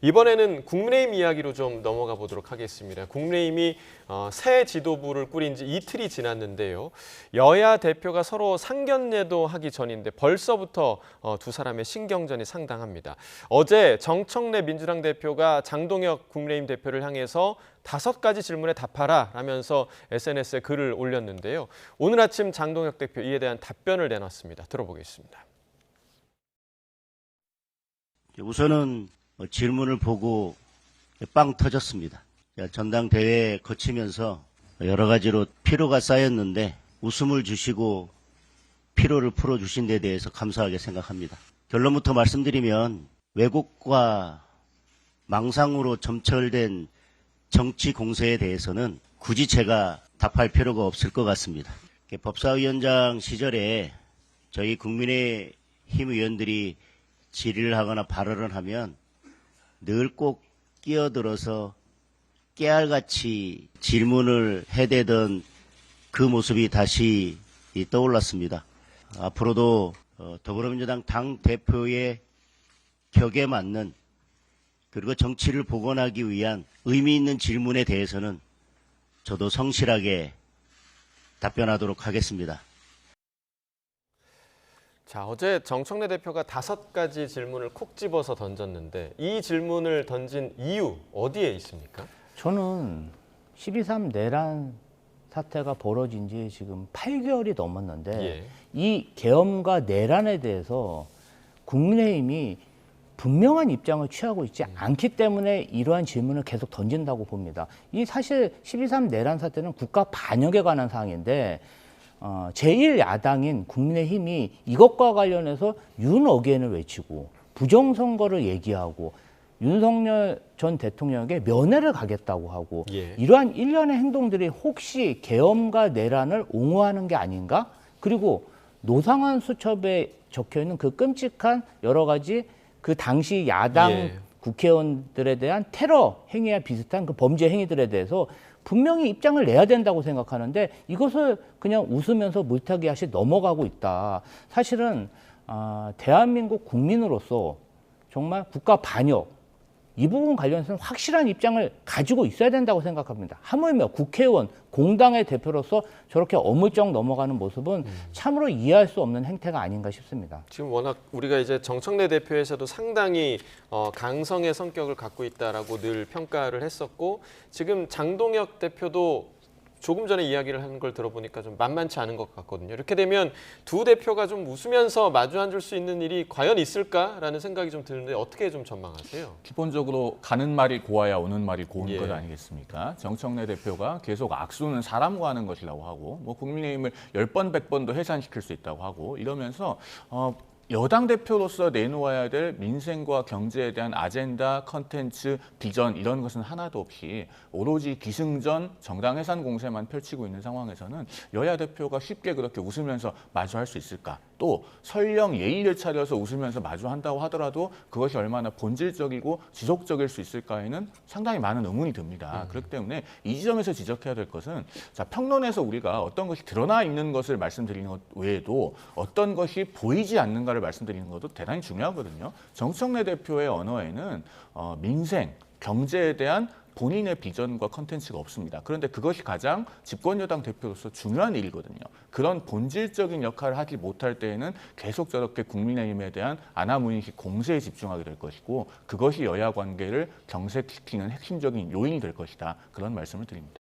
이번에는 국민의힘 이야기로 좀 넘어가 보도록 하겠습니다. 국민의힘이 새 지도부를 꾸린 지 이틀이 지났는데요. 여야 대표가 서로 상견례도 하기 전인데 벌써부터 두 사람의 신경전이 상당합니다. 어제 정청래 민주당 대표가 장동혁 국민의힘 대표를 향해서 5가지 질문에 답하라 라면서 SNS에 글을 올렸는데요. 오늘 아침 장동혁 대표 이에 대한 답변을 내놨습니다. 들어보겠습니다. 우선은 질문을 보고 빵 터졌습니다. 전당대회 거치면서 여러 가지로 피로가 쌓였는데 웃음을 주시고 피로를 풀어주신 데 대해서 감사하게 생각합니다. 결론부터 말씀드리면 왜곡과 망상으로 점철된 정치 공세에 대해서는 굳이 제가 답할 필요가 없을 것 같습니다. 법사위원장 시절에 저희 국민의힘 의원들이 질의를 하거나 발언을 하면 늘 꼭 끼어들어서 깨알같이 질문을 해대던 그 모습이 다시 떠올랐습니다. 앞으로도 더불어민주당 당대표의 격에 맞는 그리고 정치를 복원하기 위한 의미 있는 질문에 대해서는 저도 성실하게 답변하도록 하겠습니다. 자, 어제 정청래 대표가 5가지 질문을 콕 집어서 던졌는데 이 질문을 던진 이유 어디에 있습니까? 저는 12.3 내란 사태가 벌어진 지 지금 8개월이 넘었는데 이 계엄과 내란에 대해서 국민의힘이 분명한 입장을 취하고 있지 않기 때문에 이러한 질문을 계속 던진다고 봅니다. 이 사실 12.3 내란 사태는 국가 반역에 관한 사항인데 제1야당인 국민의힘이 이것과 관련해서 윤어게인을 외치고 부정선거를 얘기하고 윤석열 전 대통령에게 면회를 가겠다고 하고 이러한 일련의 행동들이 혹시 계엄과 내란을 옹호하는 게 아닌가? 그리고 노상환 수첩에 적혀있는 그 끔찍한 여러 가지 그 당시 야당 국회의원들에 대한 테러 행위와 비슷한 그 범죄 행위들에 대해서 분명히 입장을 내야 된다고 생각하는데 이것을 그냥 웃으면서 물타기 하시 넘어가고 있다. 사실은 대한민국 국민으로서 정말 국가 반역 이 부분 관련해서는 확실한 입장을 가지고 있어야 된다고 생각합니다. 하물며 국회의원, 공당의 대표로서 저렇게 어물쩍 넘어가는 모습은 참으로 이해할 수 없는 행태가 아닌가 싶습니다. 지금 워낙 우리가 이제 정청래 대표에서도 상당히 강성의 성격을 갖고 있다라고 늘 평가를 했었고 지금 장동혁 대표도 조금 전에 이야기를 하는 걸 들어보니까 좀 만만치 않은 것 같거든요. 이렇게 되면 두 대표가 좀 웃으면서 마주 앉을 수 있는 일이 과연 있을까라는 생각이 좀 드는데 어떻게 좀 전망하세요? 기본적으로 가는 말이 고와야 오는 말이 고운 것 아니겠습니까? 정청래 대표가 계속 악수는 사람과 하는 것이라고 하고 뭐 국민의힘을 10번, 100번도 해산시킬 수 있다고 하고 이러면서 여당 대표로서 내놓아야 될 민생과 경제에 대한 아젠다, 컨텐츠, 비전 이런 것은 하나도 없이 오로지 기승전, 정당 해산 공세만 펼치고 있는 상황에서는 여야 대표가 쉽게 그렇게 웃으면서 마주할 수 있을까? 또 설령 예의를 차려서 웃으면서 마주한다고 하더라도 그것이 얼마나 본질적이고 지속적일 수 있을까에는 상당히 많은 의문이 듭니다. 그렇기 때문에 이 지점에서 지적해야 될 것은 자, 평론에서 우리가 어떤 것이 드러나 있는 것을 말씀드리는 것 외에도 어떤 것이 보이지 않는가를 말씀드리는 것도 대단히 중요하거든요. 정청래 대표의 언어에는 민생, 경제에 대한 본인의 비전과 컨텐츠가 없습니다. 그런데 그것이 가장 집권여당 대표로서 중요한 일이거든요. 그런 본질적인 역할을 하지 못할 때에는 계속 저렇게 국민의힘에 대한 안하무인식 공세에 집중하게 될 것이고 그것이 여야 관계를 경색시키는 핵심적인 요인이 될 것이다. 그런 말씀을 드립니다.